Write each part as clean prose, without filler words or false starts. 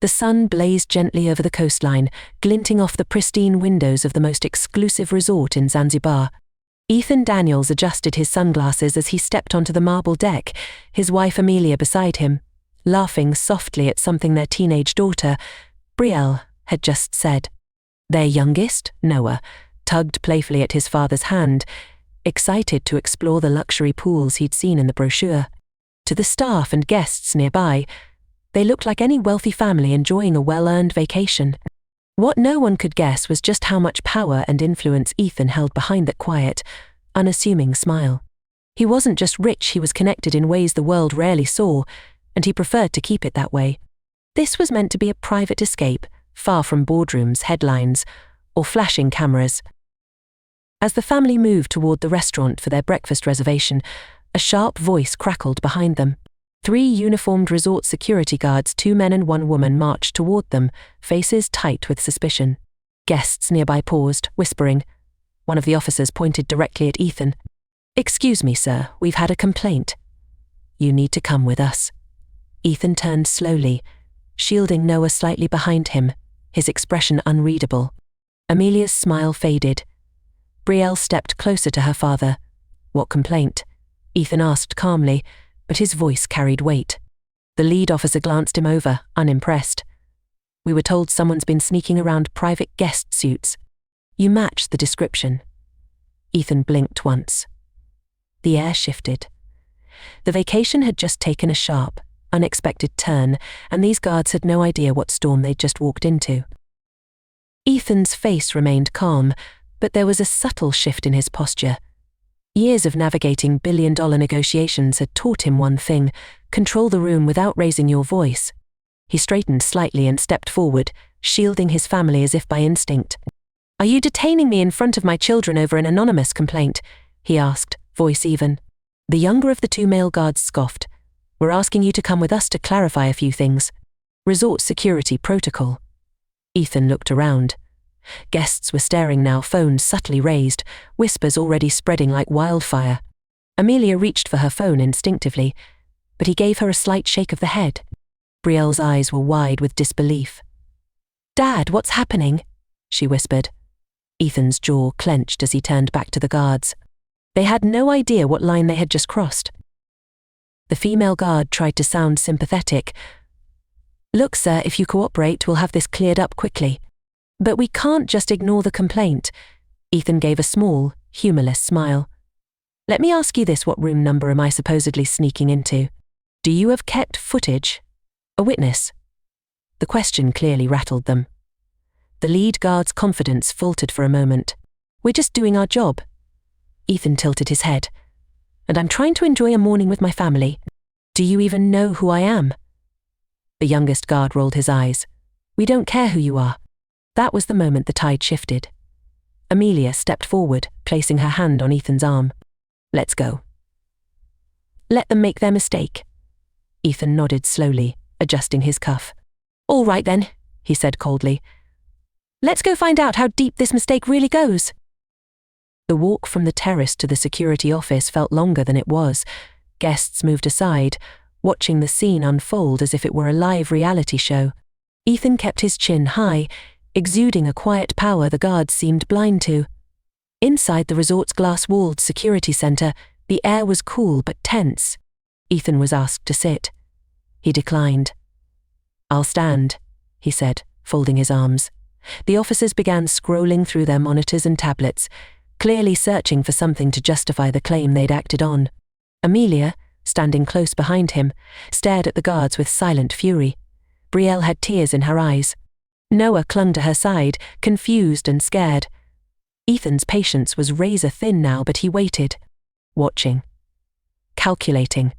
The sun blazed gently over the coastline, glinting off the pristine windows of the most exclusive resort in Zanzibar. Ethan Daniels adjusted his sunglasses as he stepped onto the marble deck, his wife Amelia beside him, laughing softly at something their teenage daughter, Brielle, had just said. Their youngest, Noah, tugged playfully at his father's hand, excited to explore the luxury pools he'd seen in the brochure. To the staff and guests nearby, they looked like any wealthy family enjoying a well-earned vacation. What no one could guess was just how much power and influence Ethan held behind that quiet, unassuming smile. He wasn't just rich, he was connected in ways the world rarely saw, and he preferred to keep it that way. This was meant to be a private escape, far from boardrooms, headlines, or flashing cameras. As the family moved toward the restaurant for their breakfast reservation, a sharp voice crackled behind them. 3 uniformed resort security guards, 2 men and 1 woman, marched toward them, faces tight with suspicion. Guests nearby paused, whispering. One of the officers pointed directly at Ethan. "Excuse me, sir, we've had a complaint." "You need to come with us." Ethan turned slowly, shielding Noah slightly behind him, his expression unreadable. Amelia's smile faded. Brielle stepped closer to her father. "What complaint?" Ethan asked calmly, but his voice carried weight. The lead officer glanced him over, unimpressed. "We were told someone's been sneaking around private guest suits. You match the description." Ethan blinked once. The air shifted. The vacation had just taken a sharp, unexpected turn, and these guards had no idea what storm they'd just walked into. Ethan's face remained calm, but there was a subtle shift in his posture. Years of navigating billion-dollar negotiations had taught him one thing: control the room without raising your voice. He straightened slightly and stepped forward, shielding his family as if by instinct. "Are you detaining me in front of my children over an anonymous complaint?" he asked, voice even. The younger of the 2 male guards scoffed. "We're asking you to come with us to clarify a few things. Resort security protocol." Ethan looked around. Guests were staring now, phones subtly raised, whispers already spreading like wildfire. Amelia reached for her phone instinctively, but he gave her a slight shake of the head. Brielle's eyes were wide with disbelief. "Dad, what's happening?" she whispered. Ethan's jaw clenched as he turned back to the guards. They had no idea what line they had just crossed. The female guard tried to sound sympathetic. "Look, sir, if you cooperate, we'll have this cleared up quickly." "But we can't just ignore the complaint." Ethan gave a small, humorless smile. "Let me ask you this, what room number am I supposedly sneaking into? Do you have kept footage? A witness?" The question clearly rattled them. The lead guard's confidence faltered for a moment. "We're just doing our job." Ethan tilted his head. "And I'm trying to enjoy a morning with my family. Do you even know who I am?" The youngest guard rolled his eyes. "We don't care who you are." That was the moment the tide shifted. Amelia stepped forward, placing her hand on Ethan's arm. "Let's go." "Let them make their mistake." Ethan nodded slowly, adjusting his cuff. "All right then," he said coldly. "Let's go find out how deep this mistake really goes." The walk from the terrace to the security office felt longer than it was. Guests moved aside, watching the scene unfold as if it were a live reality show. Ethan kept his chin high, exuding a quiet power the guards seemed blind to. Inside the resort's glass-walled security center, the air was cool but tense. Ethan was asked to sit. He declined. "I'll stand," he said, folding his arms. The officers began scrolling through their monitors and tablets, clearly searching for something to justify the claim they'd acted on. Amelia, standing close behind him, stared at the guards with silent fury. Brielle had tears in her eyes. Noah clung to her side, confused and scared. Ethan's patience was razor thin now, but he waited, watching, calculating.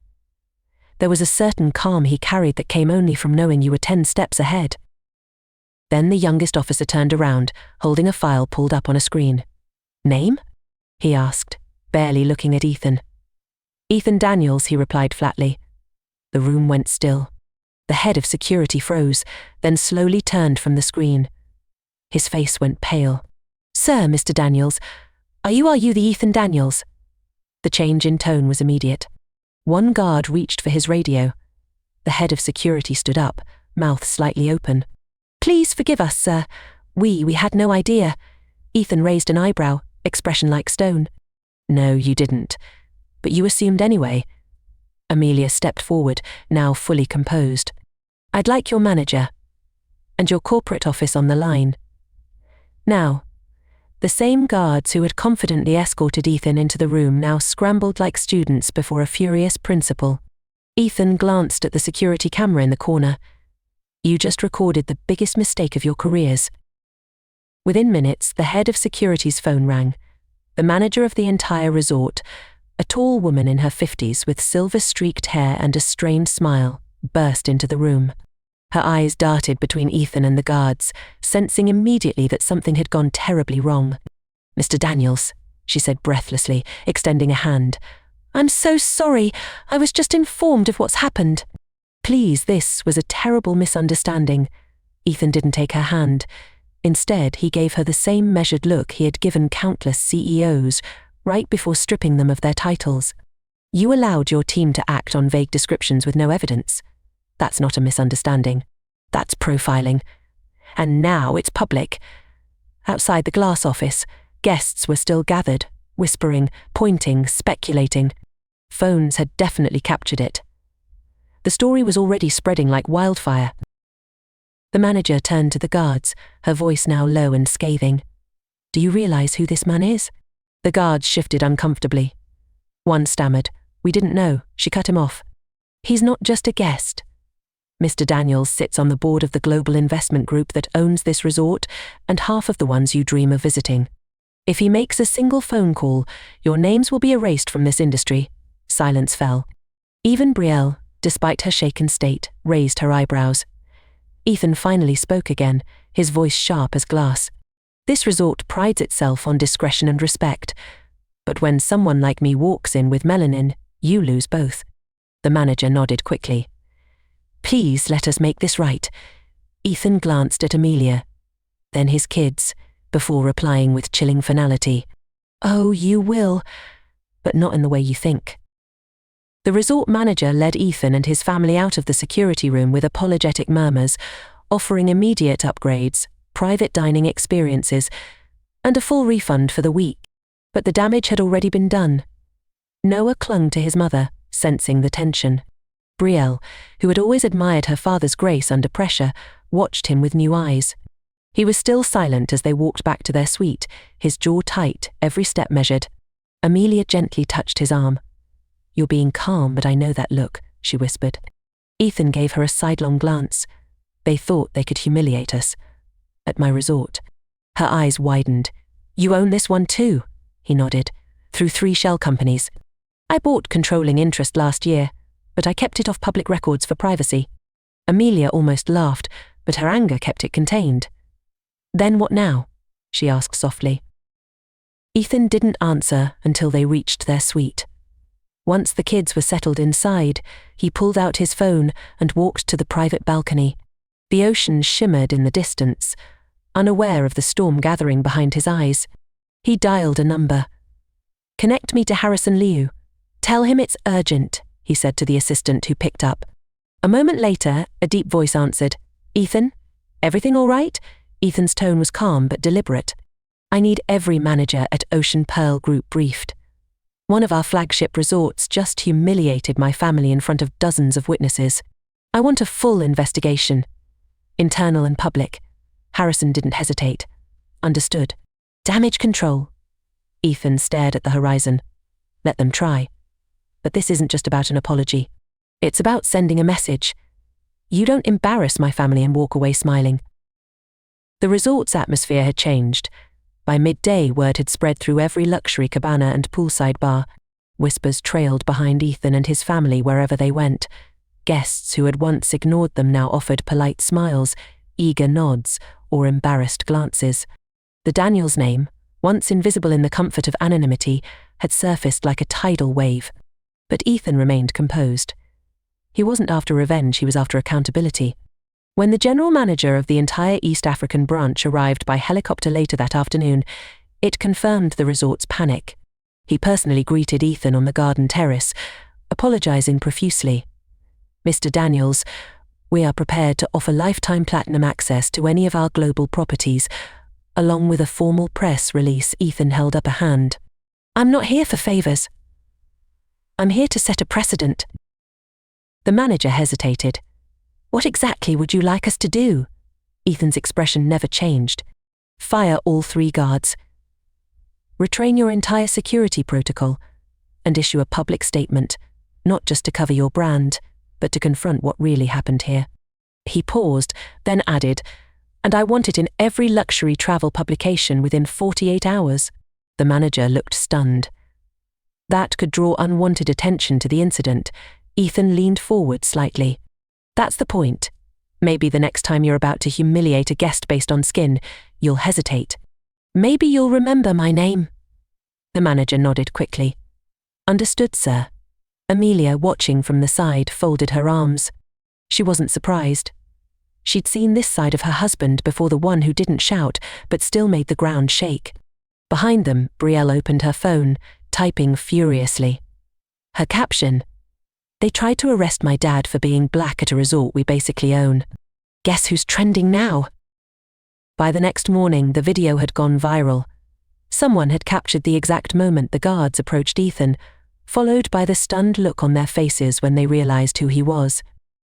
There was a certain calm he carried that came only from knowing you were 10 steps ahead. Then the youngest officer turned around, holding a file pulled up on a screen. "Name?" he asked, barely looking at Ethan. "Ethan Daniels," he replied flatly. The room went still. The head of security froze, then slowly turned from the screen. His face went pale. "Sir, Mr. Daniels, are you the Ethan Daniels?" The change in tone was immediate. One guard reached for his radio. The head of security stood up, mouth slightly open. "Please forgive us, sir. We had no idea." Ethan raised an eyebrow, expression like stone. "No, you didn't. But you assumed anyway." Amelia stepped forward, now fully composed. "I'd like your manager. And your corporate office on the line." Now, the same guards who had confidently escorted Ethan into the room now scrambled like students before a furious principal. Ethan glanced at the security camera in the corner. "You just recorded the biggest mistake of your careers." Within minutes, the head of security's phone rang. The manager of the entire resort, a tall woman in her 50s with silver-streaked hair and a strained smile, burst into the room. Her eyes darted between Ethan and the guards, sensing immediately that something had gone terribly wrong. "Mr. Daniels," she said breathlessly, extending a hand. "I'm so sorry. I was just informed of what's happened." "Please, this was a terrible misunderstanding." Ethan didn't take her hand. Instead, he gave her the same measured look he had given countless CEOs right before stripping them of their titles. "You allowed your team to act on vague descriptions with no evidence. That's not a misunderstanding. That's profiling. And now it's public." Outside the glass office, guests were still gathered, whispering, pointing, speculating. Phones had definitely captured it. The story was already spreading like wildfire. The manager turned to the guards, her voice now low and scathing. "Do you realize who this man is?" The guards shifted uncomfortably. One stammered, "We didn't know." She cut him off. "He's not just a guest. Mr. Daniels sits on the board of the global investment group that owns this resort and half of the ones you dream of visiting. If he makes a single phone call, your names will be erased from this industry." Silence fell. Even Brielle, despite her shaken state, raised her eyebrows. Ethan finally spoke again, his voice sharp as glass. "This resort prides itself on discretion and respect, but when someone like me walks in with melanin, you lose both." The manager nodded quickly. "Please let us make this right." Ethan glanced at Amelia, then his kids, before replying with chilling finality, "Oh, you will, but not in the way you think." The resort manager led Ethan and his family out of the security room with apologetic murmurs, offering immediate upgrades, private dining experiences, and a full refund for the week. But the damage had already been done. Noah clung to his mother, sensing the tension. Brielle, who had always admired her father's grace under pressure, watched him with new eyes. He was still silent as they walked back to their suite, his jaw tight, every step measured. Amelia gently touched his arm. "You're being calm, but I know that look," she whispered. Ethan gave her a sidelong glance. "They thought they could humiliate us. At my resort." Her eyes widened. "You own this one too?" He nodded. "Through 3 shell companies. I bought controlling interest last year, but I kept it off public records for privacy." Amelia almost laughed, but her anger kept it contained. "Then what now?" she asked softly. Ethan didn't answer until they reached their suite. Once the kids were settled inside, he pulled out his phone and walked to the private balcony. The ocean shimmered in the distance, unaware of the storm gathering behind his eyes. He dialed a number. "Connect me to Harrison Liu. Tell him it's urgent," he said to the assistant who picked up. A moment later, a deep voice answered. "Ethan? Everything all right?" Ethan's tone was calm but deliberate. "I need every manager at Ocean Pearl Group briefed. One of our flagship resorts just humiliated my family in front of dozens of witnesses. I want a full investigation. Internal and public." Harrison didn't hesitate. "Understood. Damage control." Ethan stared at the horizon. "Let them try. But this isn't just about an apology. It's about sending a message. You don't embarrass my family and walk away smiling." The resort's atmosphere had changed. By midday, word had spread through every luxury cabana and poolside bar. Whispers trailed behind Ethan and his family wherever they went. Guests who had once ignored them now offered polite smiles, eager nods, or embarrassed glances. The Daniels name, once invisible in the comfort of anonymity, had surfaced like a tidal wave. But Ethan remained composed. He wasn't after revenge, he was after accountability. When the general manager of the entire East African branch arrived by helicopter later that afternoon, it confirmed the resort's panic. He personally greeted Ethan on the garden terrace, apologizing profusely. "Mr. Daniels, We are prepared to offer lifetime platinum access to any of our global properties." Along with a formal press release, Ethan held up a hand. "I'm not here for favors. I'm here to set a precedent." The manager hesitated. "What exactly would you like us to do?" Ethan's expression never changed. "Fire all 3 guards. Retrain your entire security protocol, and issue a public statement, not just to cover your brand, but to confront what really happened here." He paused, then added, "And I want it in every luxury travel publication within 48 hours. The manager looked stunned. That could draw unwanted attention to the incident. Ethan leaned forward slightly. "That's the point. Maybe the next time you're about to humiliate a guest based on skin, you'll hesitate. Maybe you'll remember my name." The manager nodded quickly. "Understood, sir." Amelia, watching from the side, folded her arms. She wasn't surprised. She'd seen this side of her husband before, the one who didn't shout, but still made the ground shake. Behind them, Brielle opened her phone, typing furiously. Her caption: "They tried to arrest my dad for being black at a resort we basically own. Guess who's trending now?" By the next morning, the video had gone viral. Someone had captured the exact moment the guards approached Ethan, followed by the stunned look on their faces when they realized who he was.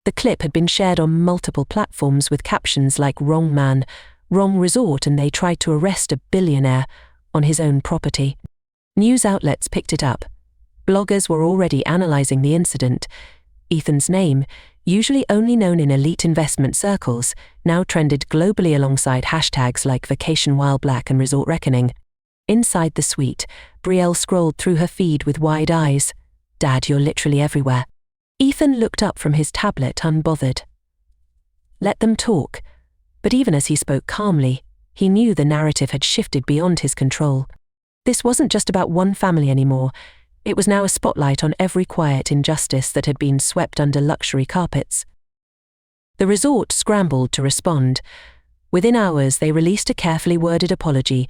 The clip had been shared on multiple platforms with captions like "Wrong man, wrong resort, and they tried to arrest a billionaire" on his own property. News outlets picked it up. Bloggers were already analyzing the incident. Ethan's name, usually only known in elite investment circles, now trended globally alongside hashtags like Vacation While Black and Resort Reckoning. Inside the suite, Brielle scrolled through her feed with wide eyes. "Dad, you're literally everywhere." Ethan looked up from his tablet unbothered. Let them talk. But even as he spoke calmly, he knew the narrative had shifted beyond his control. This wasn't just about one family anymore. It was now a spotlight on every quiet injustice that had been swept under luxury carpets. The resort scrambled to respond. Within hours, they released a carefully worded apology,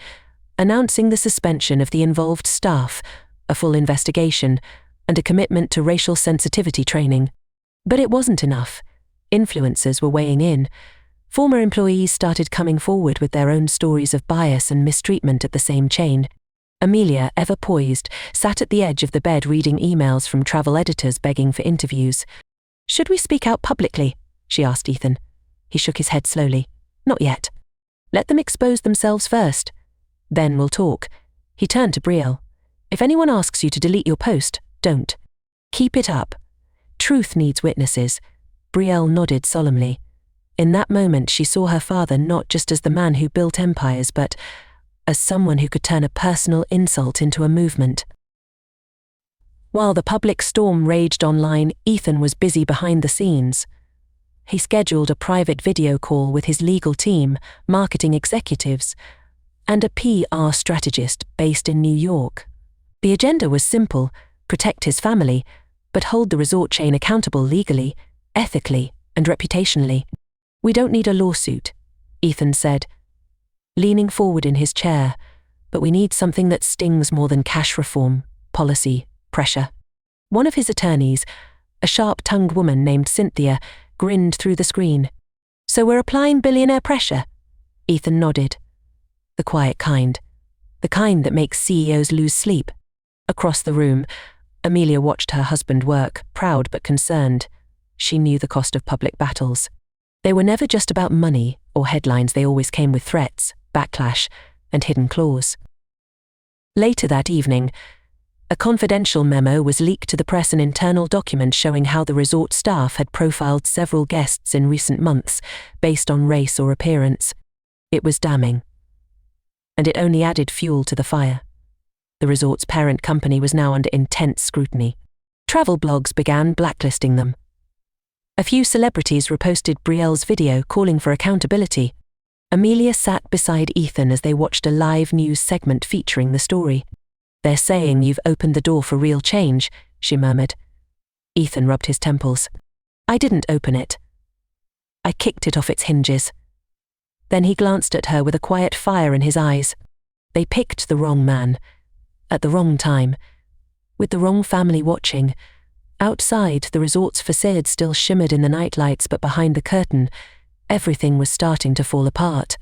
announcing the suspension of the involved staff, a full investigation, and a commitment to racial sensitivity training. But it wasn't enough. Influencers were weighing in. Former employees started coming forward with their own stories of bias and mistreatment at the same chain. Amelia, ever poised, sat at the edge of the bed reading emails from travel editors begging for interviews. "Should we speak out publicly?" she asked Ethan. He shook his head slowly. "Not yet. Let them expose themselves first. Then we'll talk." He turned to Brielle. "If anyone asks you to delete your post, don't. Keep it up. Truth needs witnesses." Brielle nodded solemnly. In that moment, she saw her father not just as the man who built empires, but as someone who could turn a personal insult into a movement. While the public storm raged online, Ethan was busy behind the scenes. He scheduled a private video call with his legal team, marketing executives, and a PR strategist based in New York. The agenda was simple: protect his family, but hold the resort chain accountable legally, ethically, and reputationally. "We don't need a lawsuit," Ethan said, leaning forward in his chair, "but we need something that stings more than cash reform, policy, pressure." One of his attorneys, a sharp-tongued woman named Cynthia, grinned through the screen. "So we're applying billionaire pressure?" Ethan nodded. The quiet kind. The kind that makes CEOs lose sleep. Across the room, Amelia watched her husband work, proud but concerned. She knew the cost of public battles. They were never just about money or headlines, they always came with threats, backlash, and hidden claws. Later that evening, a confidential memo was leaked to the press, an internal document showing how the resort staff had profiled several guests in recent months based on race or appearance. It was damning. And it only added fuel to the fire. The resort's parent company was now under intense scrutiny. Travel blogs began blacklisting them. A few celebrities reposted Brielle's video calling for accountability. Amelia sat beside Ethan as they watched a live news segment featuring the story. "They're saying you've opened the door for real change," she murmured. Ethan rubbed his temples. "I didn't open it. I kicked it off its hinges." Then he glanced at her with a quiet fire in his eyes. "They picked the wrong man, at the wrong time, with the wrong family watching, Outside, the resort's facade still shimmered in the nightlights, but behind the curtain, everything was starting to fall apart.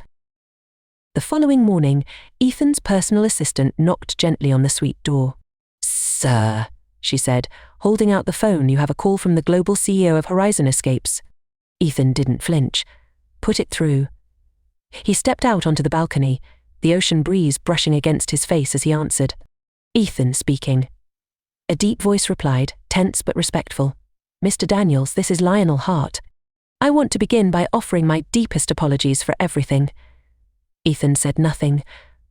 The following morning, Ethan's personal assistant knocked gently on the suite door. "Sir," she said, holding out the phone, "you have a call from the global CEO of Horizon Escapes." Ethan didn't flinch. "Put it through." He stepped out onto the balcony, the ocean breeze brushing against his face as he answered. "Ethan speaking." A deep voice replied, tense but respectful. "Mr. Daniels, this is Lionel Hart. I want to begin by offering my deepest apologies for everything." Ethan said nothing,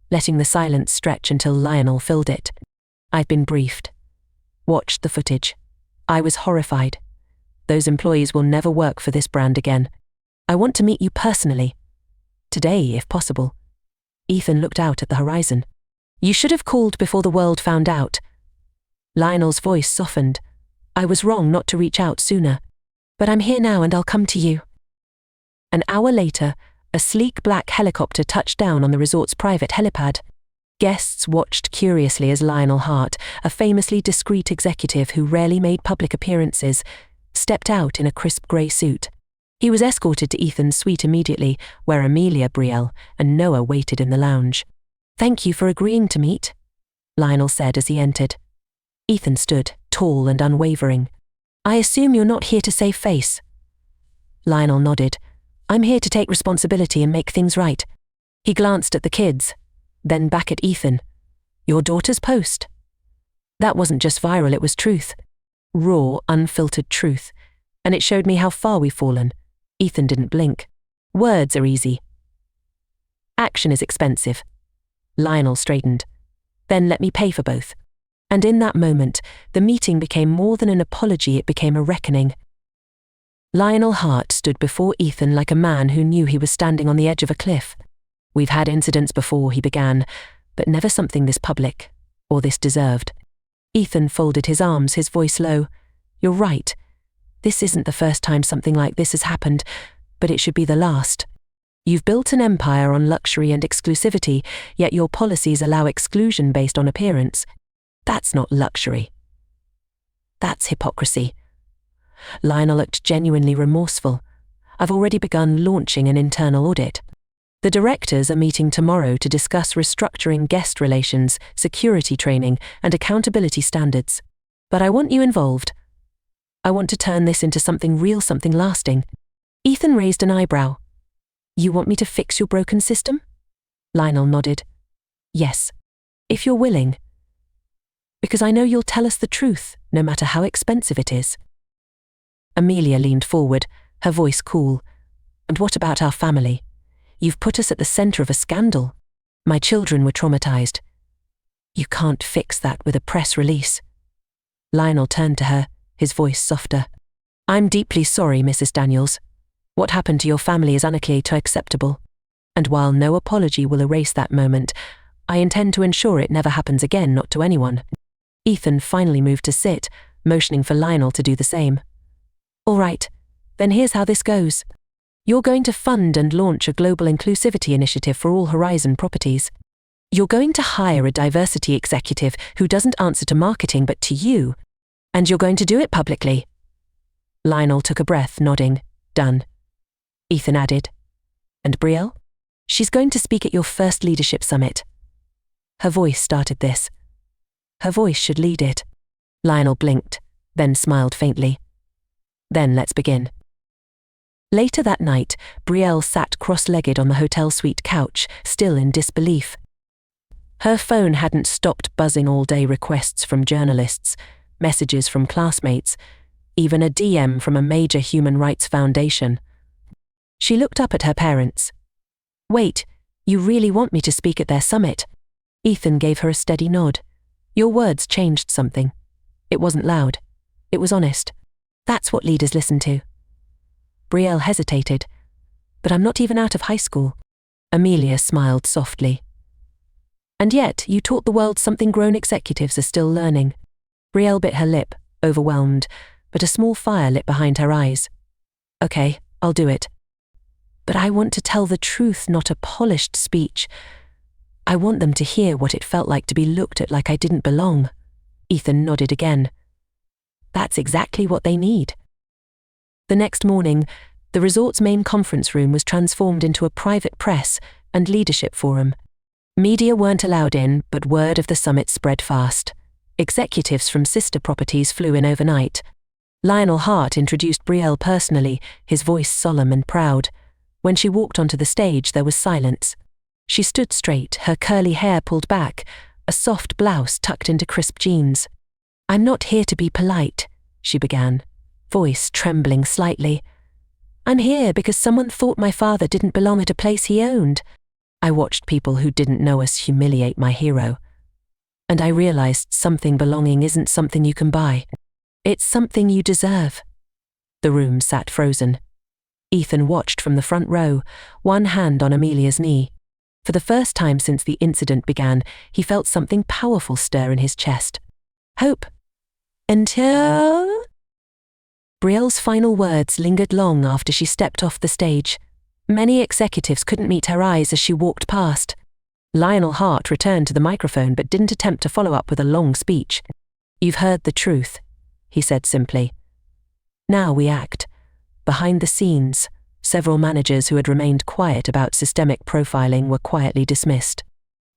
letting the silence stretch until Lionel filled it. "I've been briefed. Watched the footage. I was horrified. Those employees will never work for this brand again. I want to meet you personally. Today, if possible." Ethan looked out at the horizon. "You should have called before the world found out." Lionel's voice softened. "I was wrong not to reach out sooner. But I'm here now and I'll come to you." An hour later, a sleek black helicopter touched down on the resort's private helipad. Guests watched curiously as Lionel Hart, a famously discreet executive who rarely made public appearances, stepped out in a crisp grey suit. He was escorted to Ethan's suite immediately, where Amelia, Brielle, and Noah waited in the lounge. "Thank you for agreeing to meet," Lionel said as he entered. Ethan stood, tall and unwavering. "I assume you're not here to save face." Lionel nodded. "I'm here to take responsibility and make things right." He glanced at the kids, then back at Ethan. "Your daughter's post." That wasn't just viral, it was truth. Raw, unfiltered truth. And it showed me how far we've fallen. Ethan didn't blink. "Words are easy. Action is expensive." Lionel straightened. "Then let me pay for both." And in that moment, the meeting became more than an apology, it became a reckoning. Lionel Hart stood before Ethan like a man who knew he was standing on the edge of a cliff. "We've had incidents before," he began, "but never something this public, or this deserved." Ethan folded his arms, his voice low. "You're right. This isn't the first time something like this has happened, but it should be the last. You've built an empire on luxury and exclusivity, yet your policies allow exclusion based on appearance. That's not luxury. That's hypocrisy." Lionel looked genuinely remorseful. "I've already begun launching an internal audit. The directors are meeting tomorrow to discuss restructuring guest relations, security training, and accountability standards. But I want you involved. I want to turn this into something real, something lasting." Ethan raised an eyebrow. "You want me to fix your broken system?" Lionel nodded. "Yes, if you're willing. Because I know you'll tell us the truth, no matter how expensive it is." Amelia leaned forward, her voice cool. "And what about our family? You've put us at the center of a scandal. My children were traumatized. You can't fix that with a press release." Lionel turned to her, his voice softer. "I'm deeply sorry, Mrs. Daniels. What happened to your family is unacceptable. And while no apology will erase that moment, I intend to ensure it never happens again, not to anyone." Ethan finally moved to sit, motioning for Lionel to do the same. "All right, then here's how this goes. You're going to fund and launch a global inclusivity initiative for all Horizon properties. You're going to hire a diversity executive who doesn't answer to marketing but to you, and you're going to do it publicly." Lionel took a breath, nodding. "Done." Ethan added, "And Brielle? She's going to speak at your first leadership summit." Her voice started this. Her voice should lead it. Lionel blinked, then smiled faintly. "Then let's begin." Later that night, Brielle sat cross-legged on the hotel suite couch, still in disbelief. Her phone hadn't stopped buzzing all day, requests from journalists, messages from classmates, even a DM from a major human rights foundation. She looked up at her parents. "Wait, you really want me to speak at their summit?" Ethan gave her a steady nod. "Your words changed something. It wasn't loud. It was honest. That's what leaders listen to." Brielle hesitated. "But I'm not even out of high school." Amelia smiled softly. "And yet, you taught the world something grown executives are still learning." Brielle bit her lip, overwhelmed, but a small fire lit behind her eyes. "Okay, I'll do it. But I want to tell the truth, not a polished speech. I want them to hear what it felt like to be looked at like I didn't belong." Ethan nodded again. That's exactly what they need. The next morning, the resort's main conference room was transformed into a private press and leadership forum. Media weren't allowed in, but word of the summit spread fast. Executives from sister properties flew in overnight. Lionel Hart introduced Betrayal personally, his voice solemn and proud. When she walked onto the stage, there was silence. She stood straight, her curly hair pulled back, a soft blouse tucked into crisp jeans. "I'm not here to be polite," she began, voice trembling slightly. "I'm here because someone thought my father didn't belong at a place he owned. I watched people who didn't know us humiliate my hero. And I realized something belonging isn't something you can buy. It's something you deserve." The room sat frozen. Ethan watched from the front row, one hand on Amelia's knee. For the first time since the incident began, he felt something powerful stir in his chest. Hope. Until... Betrayal's final words lingered long after she stepped off the stage. Many executives couldn't meet her eyes as she walked past. Lionel Hart returned to the microphone but didn't attempt to follow up with a long speech. "You've heard the truth," he said simply. "Now we act." Behind the scenes, several managers who had remained quiet about systemic profiling were quietly dismissed.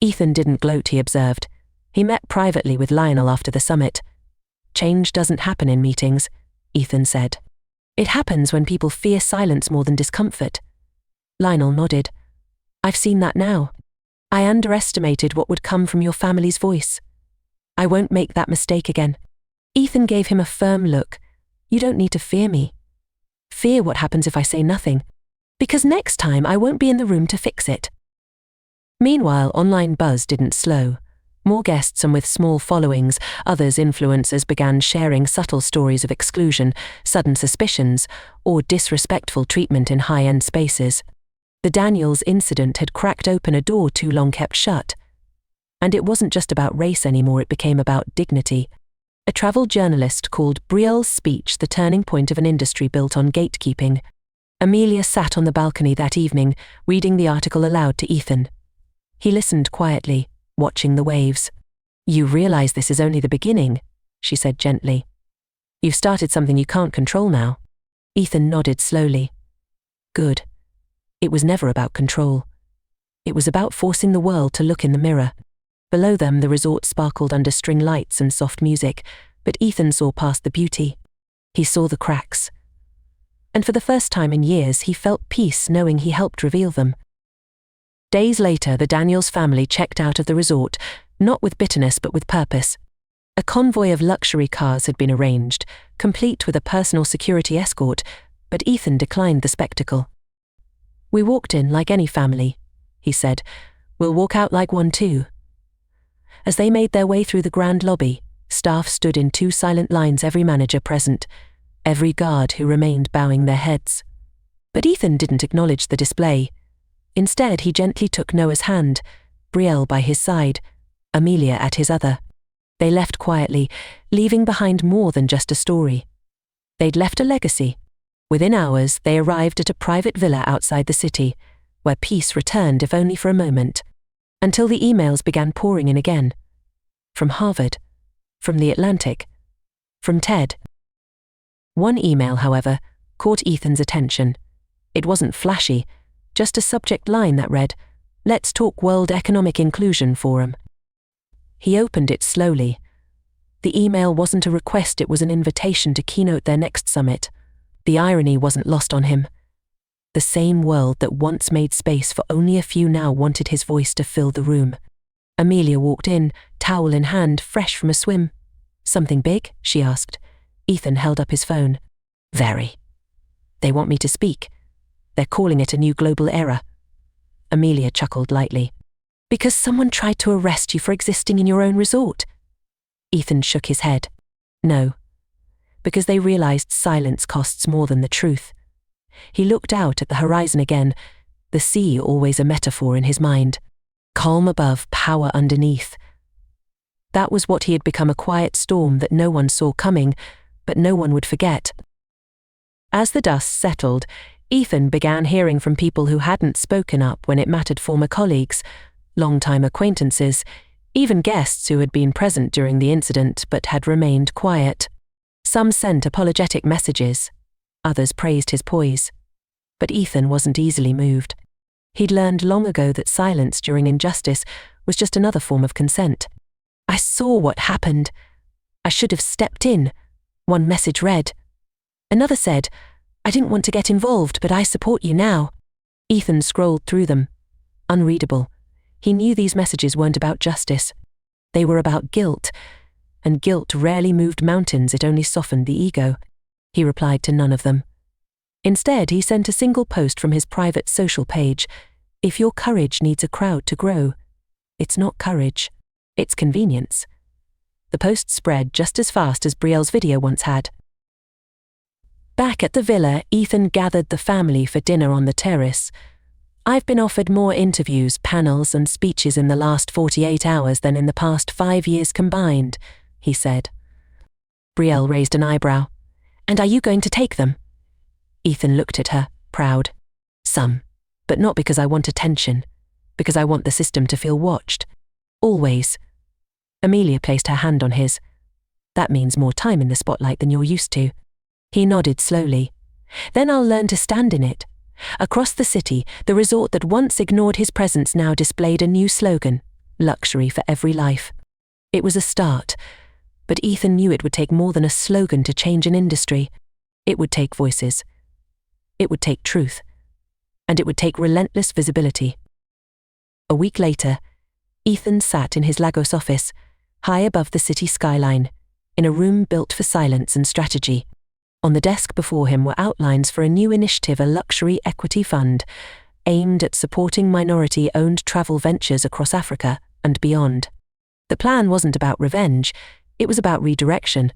Ethan didn't gloat, he observed. He met privately with Lionel after the summit. "Change doesn't happen in meetings," Ethan said. "It happens when people fear silence more than discomfort." Lionel nodded. "I've seen that now. I underestimated what would come from your family's voice. I won't make that mistake again." Ethan gave him a firm look. "You don't need to fear me. Fear what happens if I say nothing. Because next time I won't be in the room to fix it." Meanwhile, online buzz didn't slow. More guests and with small followings, others influencers began sharing subtle stories of exclusion, sudden suspicions, or disrespectful treatment in high-end spaces. The Daniels incident had cracked open a door too long kept shut. And it wasn't just about race anymore, it became about dignity. A travel journalist called Betrayal's speech the turning point of an industry built on gatekeeping. Amelia sat on the balcony that evening, reading the article aloud to Ethan. He listened quietly, watching the waves. "You realize this is only the beginning," she said gently. "You've started something you can't control now." Ethan nodded slowly. Good. It was never about control. It was about forcing the world to look in the mirror. Below them, the resort sparkled under string lights and soft music, but Ethan saw past the beauty. He saw the cracks. And for the first time in years, he felt peace knowing he helped reveal them. Days later, the Daniels family checked out of the resort, not with bitterness but with purpose. A convoy of luxury cars had been arranged, complete with a personal security escort, but Ethan declined the spectacle. "We walked in like any family," he said. "We'll walk out like one too." As they made their way through the grand lobby, staff stood in two silent lines, every manager present, every guard who remained bowing their heads. But Ethan didn't acknowledge the display. Instead, he gently took Noah's hand, Betrayal by his side, Amelia at his other. They left quietly, leaving behind more than just a story. They'd left a legacy. Within hours, they arrived at a private villa outside the city, where peace returned if only for a moment, until the emails began pouring in again. From Harvard, from the Atlantic, from Ted. One email, however, caught Ethan's attention. It wasn't flashy, just a subject line that read, "Let's talk World Economic Inclusion Forum." He opened it slowly. The email wasn't a request, it was an invitation to keynote their next summit. The irony wasn't lost on him. The same world that once made space for only a few now wanted his voice to fill the room. Amelia walked in, towel in hand, fresh from a swim. "Something big?" she asked. Ethan held up his phone. "Very. They want me to speak. They're calling it a new global era." Amelia chuckled lightly. "Because someone tried to arrest you for existing in your own resort?" Ethan shook his head. "No. Because they realized silence costs more than the truth." He looked out at the horizon again, the sea always a metaphor in his mind. Calm above, power underneath. That was what he had become, a quiet storm that no one saw coming, but no one would forget. As the dust settled, Ethan began hearing from people who hadn't spoken up when it mattered, former colleagues, long-time acquaintances, even guests who had been present during the incident but had remained quiet. Some sent apologetic messages. Others praised his poise. But Ethan wasn't easily moved. He'd learned long ago that silence during injustice was just another form of consent. "I saw what happened. I should have stepped in," one message read. Another said, "I didn't want to get involved, but I support you now." Ethan scrolled through them. Unreadable. He knew these messages weren't about justice. They were about guilt, and guilt rarely moved mountains, it only softened the ego. He replied to none of them. Instead, he sent a single post from his private social page. "If your courage needs a crowd to grow, it's not courage, it's convenience." The post spread just as fast as Brielle's video once had. Back at the villa, Ethan gathered the family for dinner on the terrace. "I've been offered more interviews, panels and speeches in the last 48 hours than in the past 5 years combined," he said. Brielle raised an eyebrow. "And are you going to take them?" Ethan looked at her, proud. "Some, but not because I want attention, because I want the system to feel watched. Always." Amelia placed her hand on his. "That means more time in the spotlight than you're used to." He nodded slowly. "Then I'll learn to stand in it." Across the city, the resort that once ignored his presence now displayed a new slogan: "Luxury for every life." It was a start, but Ethan knew it would take more than a slogan to change an industry. It would take voices. It would take truth. And it would take relentless visibility. A week later, Ethan sat in his Lagos office, high above the city skyline, in a room built for silence and strategy. On the desk before him were outlines for a new initiative, a luxury equity fund, aimed at supporting minority-owned travel ventures across Africa and beyond. The plan wasn't about revenge, it was about redirection.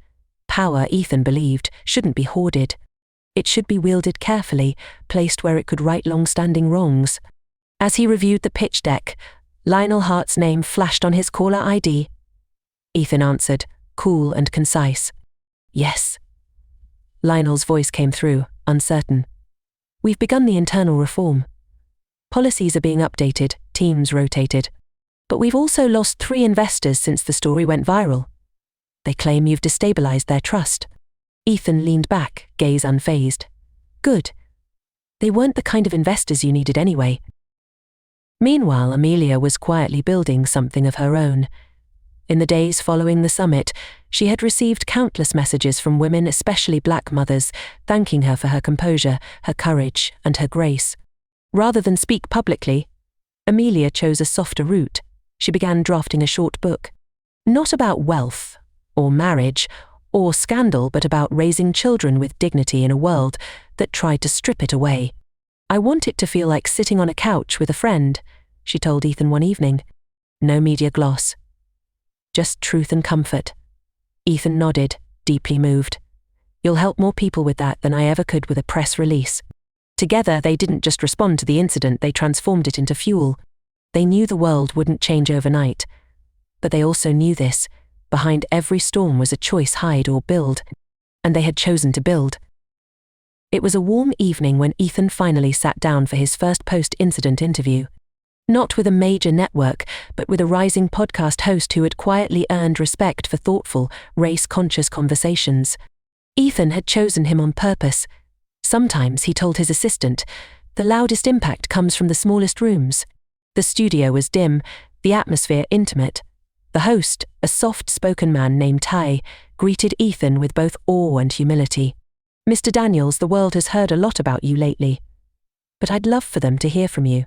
Power, Ethan believed, shouldn't be hoarded. It should be wielded carefully, placed where it could right long-standing wrongs. As he reviewed the pitch deck, Lionel Hart's name flashed on his caller ID. Ethan answered, cool and concise. "Yes." Lionel's voice came through, uncertain. "We've begun the internal reform. Policies are being updated, teams rotated. But we've also lost 3 investors since the story went viral. They claim you've destabilized their trust." Ethan leaned back, gaze unfazed. "Good. They weren't the kind of investors you needed anyway." Meanwhile, Amelia was quietly building something of her own. In the days following the summit, she had received countless messages from women, especially black mothers, thanking her for her composure, her courage, and her grace. Rather than speak publicly, Amelia chose a softer route. She began drafting a short book. Not about wealth, or marriage, or scandal, but about raising children with dignity in a world that tried to strip it away. "I want it to feel like sitting on a couch with a friend," she told Ethan one evening. "No media gloss. Just truth and comfort." Ethan nodded, deeply moved. "You'll help more people with that than I ever could with a press release." Together, they didn't just respond to the incident, they transformed it into fuel. They knew the world wouldn't change overnight. But they also knew this. Behind every storm was a choice: hide or build. And they had chosen to build. It was a warm evening when Ethan finally sat down for his first post-incident interview. Not with a major network, but with a rising podcast host who had quietly earned respect for thoughtful, race-conscious conversations. Ethan had chosen him on purpose. Sometimes, he told his assistant, the loudest impact comes from the smallest rooms. The studio was dim, the atmosphere intimate. The host, a soft-spoken man named Tai, greeted Ethan with both awe and humility. "Mr. Daniels, the world has heard a lot about you lately. But I'd love for them to hear from you."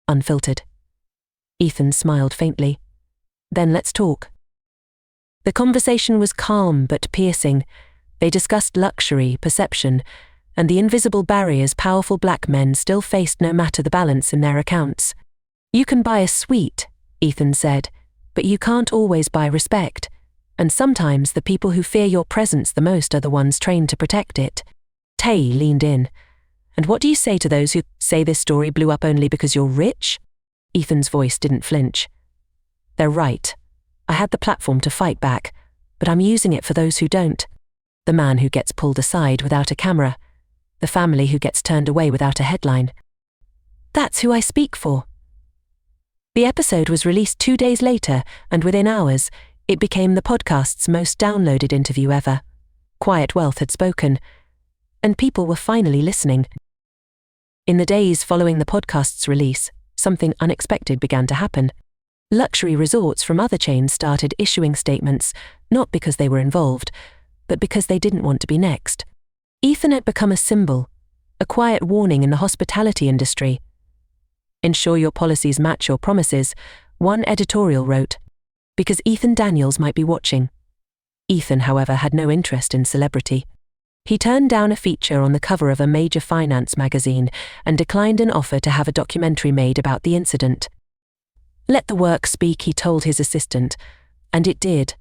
Unfiltered. Ethan smiled faintly. "Then let's talk." The conversation was calm but piercing. They discussed luxury, perception, and the invisible barriers powerful black men still faced no matter the balance in their accounts. "You can buy a suite," Ethan said, "but you can't always buy respect. And sometimes the people who fear your presence the most are the ones trained to protect it." Tay leaned in. "And what do you say to those who say this story blew up only because you're rich?" Ethan's voice didn't flinch. "They're right. I had the platform to fight back, but I'm using it for those who don't. The man who gets pulled aside without a camera. The family who gets turned away without a headline. That's who I speak for." The episode was released 2 days later, and within hours, it became the podcast's most downloaded interview ever. Quiet wealth had spoken, and people were finally listening. In the days following the podcast's release, something unexpected began to happen. Luxury resorts from other chains started issuing statements, not because they were involved, but because they didn't want to be next. Ethan had become a symbol, a quiet warning in the hospitality industry. "Ensure your policies match your promises," one editorial wrote, because Ethan Daniels might be watching. Ethan, however, had no interest in celebrity. He turned down a feature on the cover of a major finance magazine and declined an offer to have a documentary made about the incident. "Let the work speak," he told his assistant, and it did.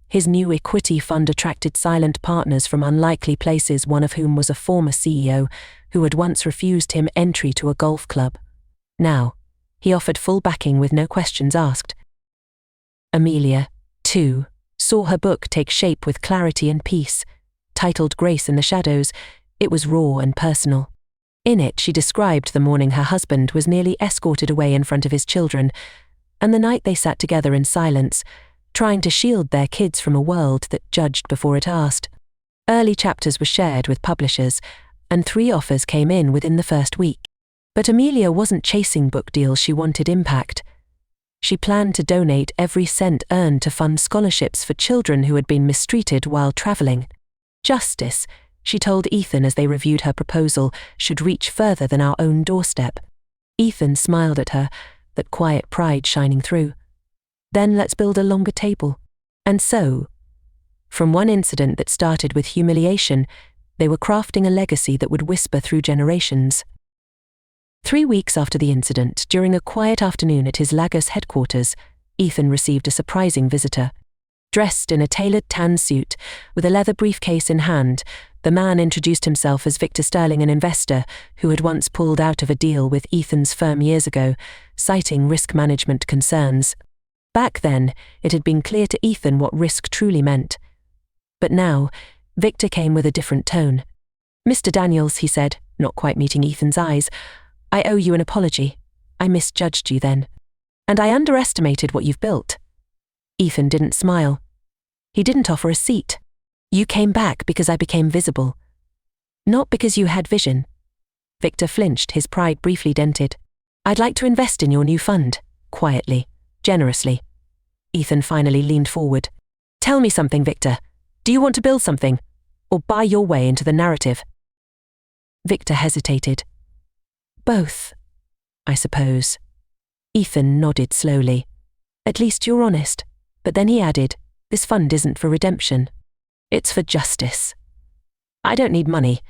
His new equity fund attracted silent partners from unlikely places, one of whom was a former CEO who had once refused him entry to a golf club. Now, he offered full backing with no questions asked. Amelia, too, saw her book take shape with clarity and peace. Titled Grace in the Shadows, it was raw and personal. In it, she described the morning her husband was nearly escorted away in front of his children, and the night they sat together in silence, trying to shield their kids from a world that judged before it asked. Early chapters were shared with publishers, and 3 offers came in within the first week. But Amelia wasn't chasing book deals, she wanted impact. She planned to donate every cent earned to fund scholarships for children who had been mistreated while traveling. Justice, she told Ethan as they reviewed her proposal, should reach further than our own doorstep. Ethan smiled at her, that quiet pride shining through. "Then let's build a longer table." And so, from one incident that started with humiliation, they were crafting a legacy that would whisper through generations. 3 weeks after the incident, during a quiet afternoon at his Lagos headquarters, Ethan received a surprising visitor. Dressed in a tailored tan suit, with a leather briefcase in hand, the man introduced himself as Victor Sterling, an investor who had once pulled out of a deal with Ethan's firm years ago, citing risk management concerns. Back then, it had been clear to Ethan what risk truly meant. But now, Victor came with a different tone. "Mr. Daniels," he said, not quite meeting Ethan's eyes, "I owe you an apology. I misjudged you then. And I underestimated what you've built." Ethan didn't smile. He didn't offer a seat. "You came back because I became visible. Not because you had vision." Victor flinched, his pride briefly dented. "I'd like to invest in your new fund," quietly, generously. Ethan finally leaned forward. "Tell me something, Victor. Do you want to build something, or buy your way into the narrative?" Victor hesitated. "Both, I suppose." Ethan nodded slowly. "At least you're honest." But then he added, "This fund isn't for redemption. It's for justice. I don't need money.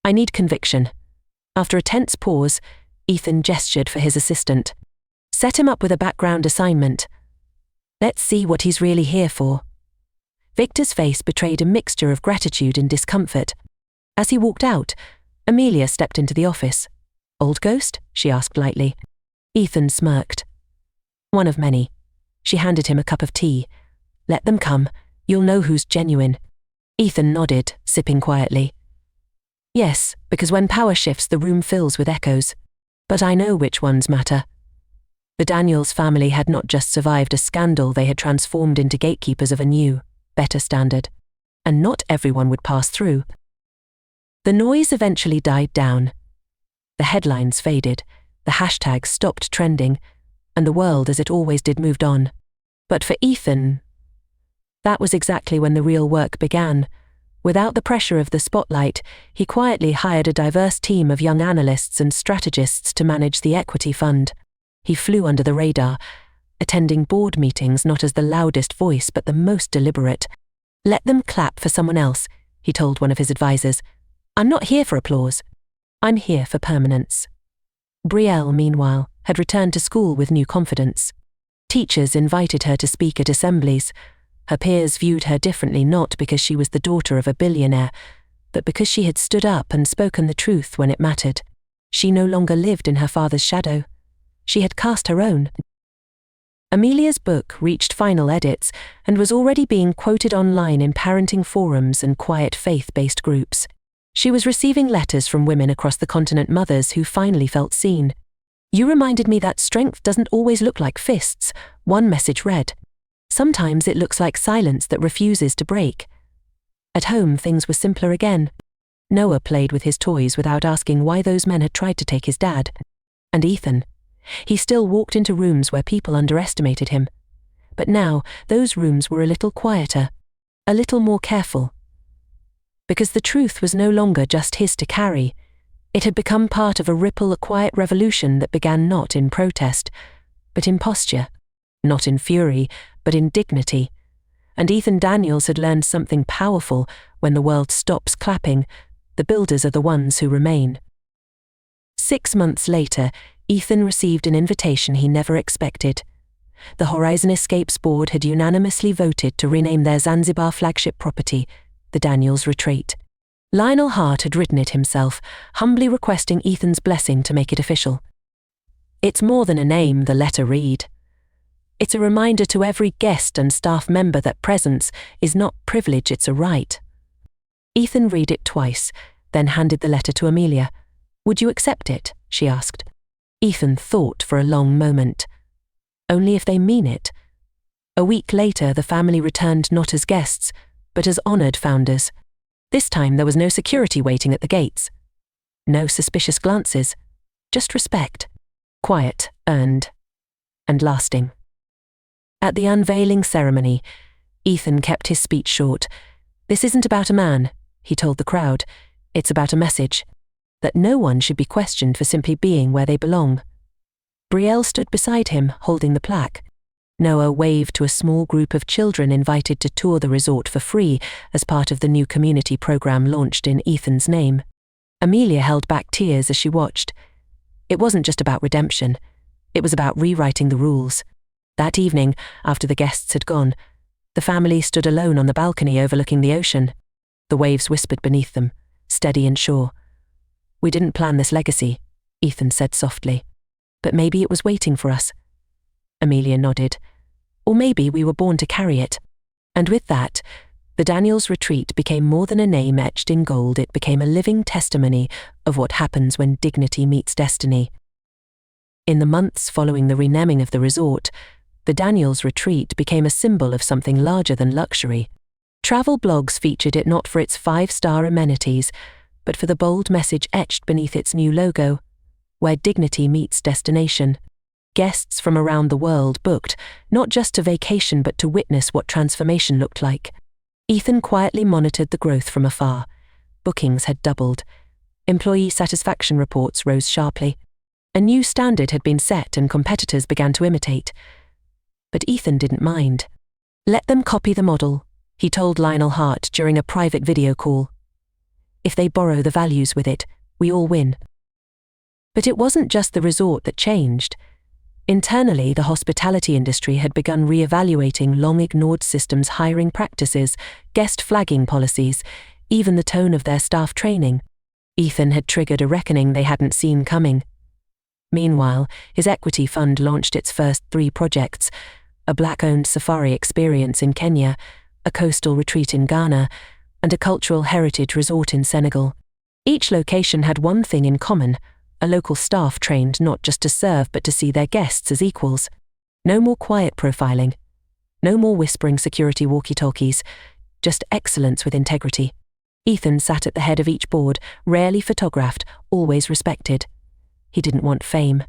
I need conviction." After a tense pause, Ethan gestured for his assistant. "Set him up with a background assignment. Let's see what he's really here for." Victor's face betrayed a mixture of gratitude and discomfort. As he walked out, Amelia stepped into the office. "Old ghost?" she asked lightly. Ethan smirked. "One of many." She handed him a cup of tea. "Let them come. You'll know who's genuine." Ethan nodded, sipping quietly. "Yes, because when power shifts, the room fills with echoes. But I know which ones matter." The Daniels family had not just survived a scandal, they had transformed into gatekeepers of a new, better standard. And not everyone would pass through. The noise eventually died down. The headlines faded, the hashtags stopped trending, and the world, as it always did, moved on. But for Ethan, that was exactly when the real work began. Without the pressure of the spotlight, he quietly hired a diverse team of young analysts and strategists to manage the equity fund. He flew under the radar, attending board meetings not as the loudest voice but the most deliberate. "Let them clap for someone else," he told one of his advisors. "I'm not here for applause. I'm here for permanence." Brielle, meanwhile, had returned to school with new confidence. Teachers invited her to speak at assemblies. Her peers viewed her differently, not because she was the daughter of a billionaire, but because she had stood up and spoken the truth when it mattered. She no longer lived in her father's shadow. She had cast her own. Amelia's book reached final edits and was already being quoted online in parenting forums and quiet faith-based groups. She was receiving letters from women across the continent, mothers who finally felt seen. "You reminded me that strength doesn't always look like fists," one message read. "Sometimes it looks like silence that refuses to break." At home, things were simpler again. Noah played with his toys without asking why those men had tried to take his dad. And Ethan. He still walked into rooms where people underestimated him. But now, those rooms were a little quieter, a little more careful. Because the truth was no longer just his to carry. It had become part of a quiet revolution that began not in protest, but in posture. Not in fury, but in dignity. And Ethan Daniels had learned something powerful: when the world stops clapping, the builders are the ones who remain. 6 months later, Ethan received an invitation he never expected. The Horizon Escapes Board had unanimously voted to rename their Zanzibar flagship property, the Daniels Retreat. Lionel Hart had written it himself, humbly requesting Ethan's blessing to make it official. "It's more than a name," the letter read. "It's a reminder to every guest and staff member that presence is not privilege, it's a right." Ethan read it twice, then handed the letter to Amelia. "Would you accept it?" she asked. Ethan thought for a long moment. Only if they mean it. A week later, the family returned not as guests, but as honored founders. This time there was no security waiting at the gates. No suspicious glances. Just respect. Quiet, earned, and lasting. At the unveiling ceremony, Ethan kept his speech short. "This isn't about a man," he told the crowd. "It's about a message. That no one should be questioned for simply being where they belong." Brielle stood beside him, holding the plaque. Noah waved to a small group of children invited to tour the resort for free as part of the new community program launched in Ethan's name. Amelia held back tears as she watched. It wasn't just about redemption. It was about rewriting the rules. That evening, after the guests had gone, the family stood alone on the balcony overlooking the ocean. The waves whispered beneath them, steady and sure. "We didn't plan this legacy," Ethan said softly. "But maybe it was waiting for us." Amelia nodded. "Or maybe we were born to carry it." And with that, the Daniels Retreat became more than a name etched in gold. It became a living testimony of what happens when dignity meets destiny. In the months following the renaming of the resort, the Daniels Retreat became a symbol of something larger than luxury. Travel blogs featured it not for its 5-star amenities, but for the bold message etched beneath its new logo: where dignity meets destination. Guests from around the world booked, not just to vacation but to witness what transformation looked like. Ethan quietly monitored the growth from afar. Bookings had doubled. Employee satisfaction reports rose sharply. A new standard had been set and competitors began to imitate. But Ethan didn't mind. "Let them copy the model," he told Lionel Hart during a private video call. "If they borrow the values with it, we all win." But it wasn't just the resort that changed. Internally, the hospitality industry had begun re-evaluating long-ignored systems, hiring practices, guest flagging policies, even the tone of their staff training. Ethan had triggered a reckoning they hadn't seen coming. Meanwhile, his equity fund launched its first 3 projects: a Black-owned safari experience in Kenya, a coastal retreat in Ghana, and a cultural heritage resort in Senegal. Each location had one thing in common: a local staff trained not just to serve but to see their guests as equals. No more quiet profiling. No more whispering security walkie-talkies. Just excellence with integrity. Ethan sat at the head of each board, rarely photographed, always respected. He didn't want fame.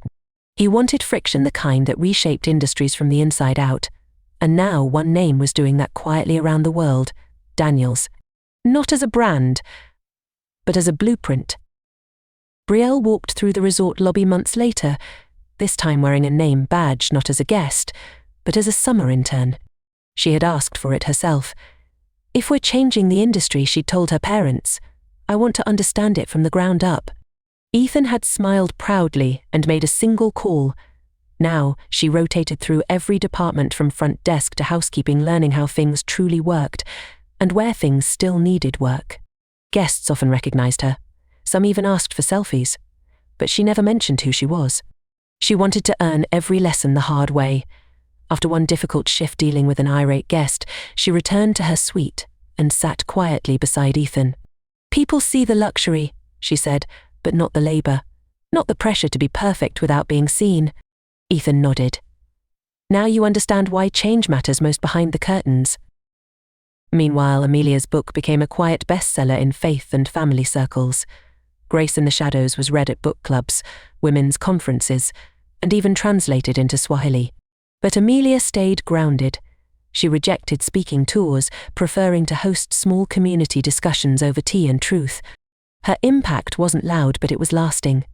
He wanted friction, the kind that reshaped industries from the inside out. And now one name was doing that quietly around the world: Daniels. Not as a brand, but as a blueprint. Brielle walked through the resort lobby months later, this time wearing a name badge not as a guest, but as a summer intern. She had asked for it herself. "If we're changing the industry," she'd told her parents, "I want to understand it from the ground up." Ethan had smiled proudly and made a single call. Now, she rotated through every department from front desk to housekeeping, learning how things truly worked, and where things still needed work. Guests often recognized her. Some even asked for selfies. But she never mentioned who she was. She wanted to earn every lesson the hard way. After one difficult shift dealing with an irate guest, she returned to her suite and sat quietly beside Ethan. "People see the luxury," she said, "but not the labor. Not the pressure to be perfect without being seen." Ethan nodded. "Now you understand why change matters most behind the curtains." Meanwhile, Amelia's book became a quiet bestseller in faith and family circles. Grace in the Shadows was read at book clubs, women's conferences, and even translated into Swahili. But Amelia stayed grounded. She rejected speaking tours, preferring to host small community discussions over tea and truth. Her impact wasn't loud, but it was lasting.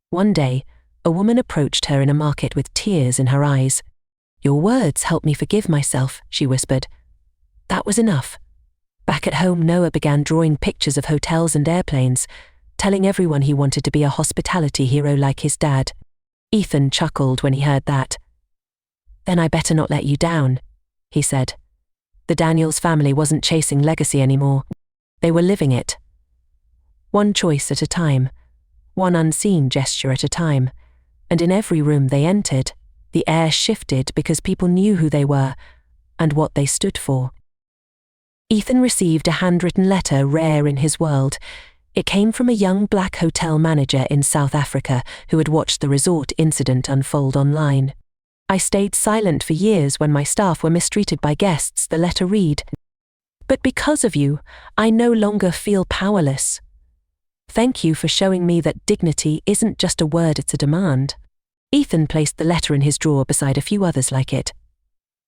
One day, a woman approached her in a market with tears in her eyes. "Your words helped me forgive myself," she whispered. That was enough. Back at home, Noah began drawing pictures of hotels and airplanes, telling everyone he wanted to be a hospitality hero like his dad. Ethan chuckled when he heard that. "Then I better not let you down," he said. The Daniels family wasn't chasing legacy anymore. They were living it. One choice at a time, one unseen gesture at a time, and in every room they entered, the air shifted because people knew who they were and what they stood for. Ethan received a handwritten letter rare in his world. It came from a young black hotel manager in South Africa who had watched the resort incident unfold online. "I stayed silent for years when my staff were mistreated by guests," the letter read. "But because of you, I no longer feel powerless. Thank you for showing me that dignity isn't just a word, it's a demand." Ethan placed the letter in his drawer beside a few others like it.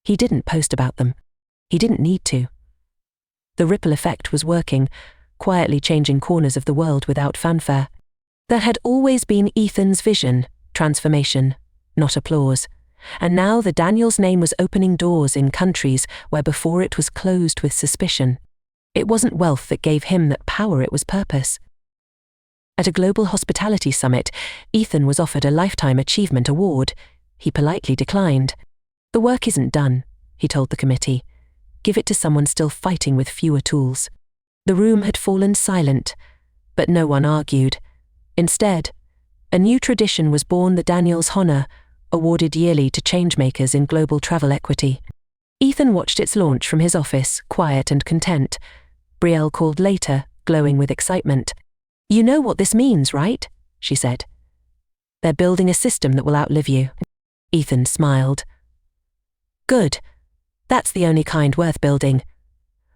He didn't post about them. He didn't need to. The ripple effect was working, quietly changing corners of the world without fanfare. That had always been Ethan's vision, transformation, not applause. And now the Daniels name was opening doors in countries where before it was closed with suspicion. It wasn't wealth that gave him that power, it was purpose. At a global hospitality summit, Ethan was offered a Lifetime Achievement Award. He politely declined. "The work isn't done," he told the committee. "Give it to someone still fighting with fewer tools." The room had fallen silent, but no one argued. Instead, a new tradition was born, the Daniels Honor, awarded yearly to changemakers in global travel equity. Ethan watched its launch from his office, quiet and content. Brielle called later, glowing with excitement. "You know what this means, right?" she said. "They're building a system that will outlive you." Ethan smiled. "Good. That's the only kind worth building."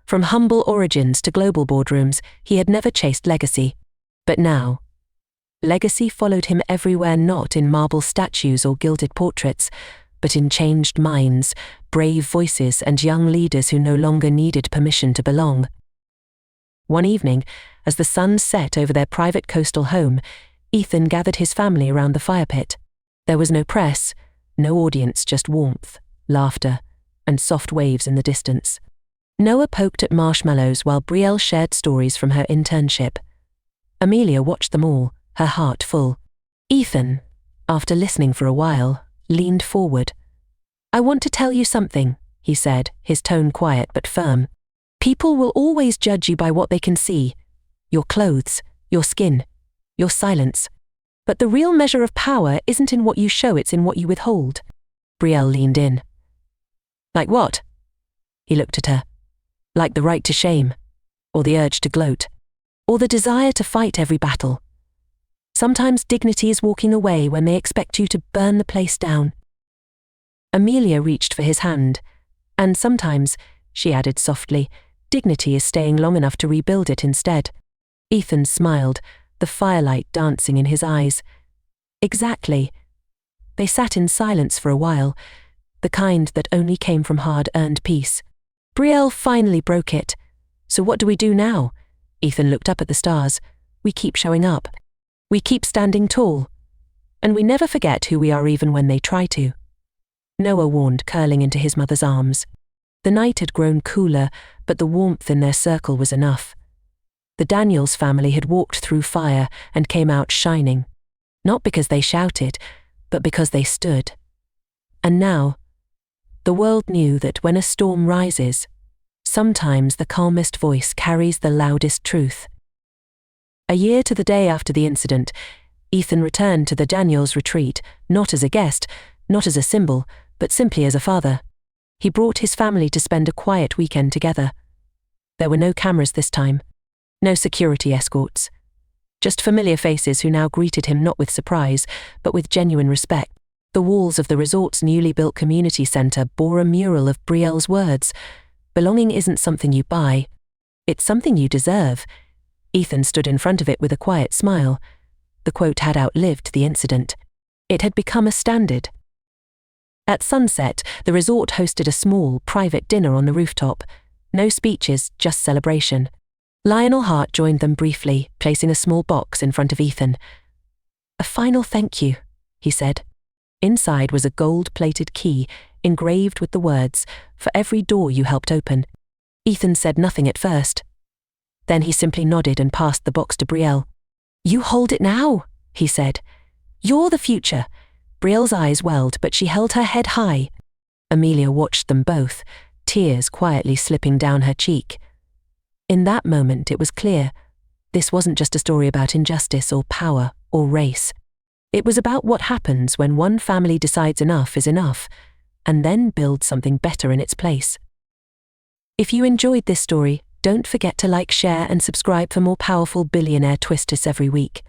From humble origins to global boardrooms, he had never chased legacy. But now, legacy followed him everywhere, not in marble statues or gilded portraits, but in changed minds, brave voices, and young leaders who no longer needed permission to belong. One evening, as the sun set over their private coastal home, Ethan gathered his family around the fire pit. There was no press, no audience, just warmth, laughter, and soft waves in the distance. Noah poked at marshmallows while Brielle shared stories from her internship. Amelia watched them all, her heart full. Ethan, after listening for a while, leaned forward. "I want to tell you something," he said, his tone quiet but firm. "People will always judge you by what they can see. Your clothes, your skin, your silence. But the real measure of power isn't in what you show, it's in what you withhold." Brielle leaned in. "Like what?" He looked at her. "Like the right to shame, or the urge to gloat, or the desire to fight every battle. Sometimes dignity is walking away when they expect you to burn the place down." Amelia reached for his hand, and sometimes, she added softly, dignity is staying long enough to rebuild it instead. Ethan smiled, the firelight dancing in his eyes. "Exactly." They sat in silence for a while, the kind that only came from hard-earned peace. Brielle finally broke it. "So what do we do now?" Ethan looked up at the stars. "We keep showing up. We keep standing tall. And we never forget who we are even when they try to." Noah warned, curling into his mother's arms. The night had grown cooler, but the warmth in their circle was enough. The Daniels family had walked through fire and came out shining. Not because they shouted, but because they stood. And now, the world knew that when a storm rises, sometimes the calmest voice carries the loudest truth. A year to the day after the incident, Ethan returned to the Daniels retreat, not as a guest, not as a symbol, but simply as a father. He brought his family to spend a quiet weekend together. There were no cameras this time, no security escorts, just familiar faces who now greeted him not with surprise, but with genuine respect. The walls of the resort's newly built community center bore a mural of Brielle's words, Belonging isn't something you buy. It's something you deserve. Ethan stood in front of it with a quiet smile. The quote had outlived the incident. It had become a standard. At sunset, the resort hosted a small, private dinner on the rooftop. No speeches, just celebration. Lionel Hart joined them briefly, placing a small box in front of Ethan. "A final thank you," he said. Inside was a gold-plated key, engraved with the words, "For every door you helped open." Ethan said nothing at first. Then he simply nodded and passed the box to Brielle. "You hold it now," he said. "You're the future." Brielle's eyes welled, but she held her head high. Amelia watched them both, tears quietly slipping down her cheek. In that moment, it was clear. This wasn't just a story about injustice or power or race. It was about what happens when one family decides enough is enough, and then builds something better in its place. If you enjoyed this story, don't forget to like, share, and subscribe for more powerful billionaire twists every week.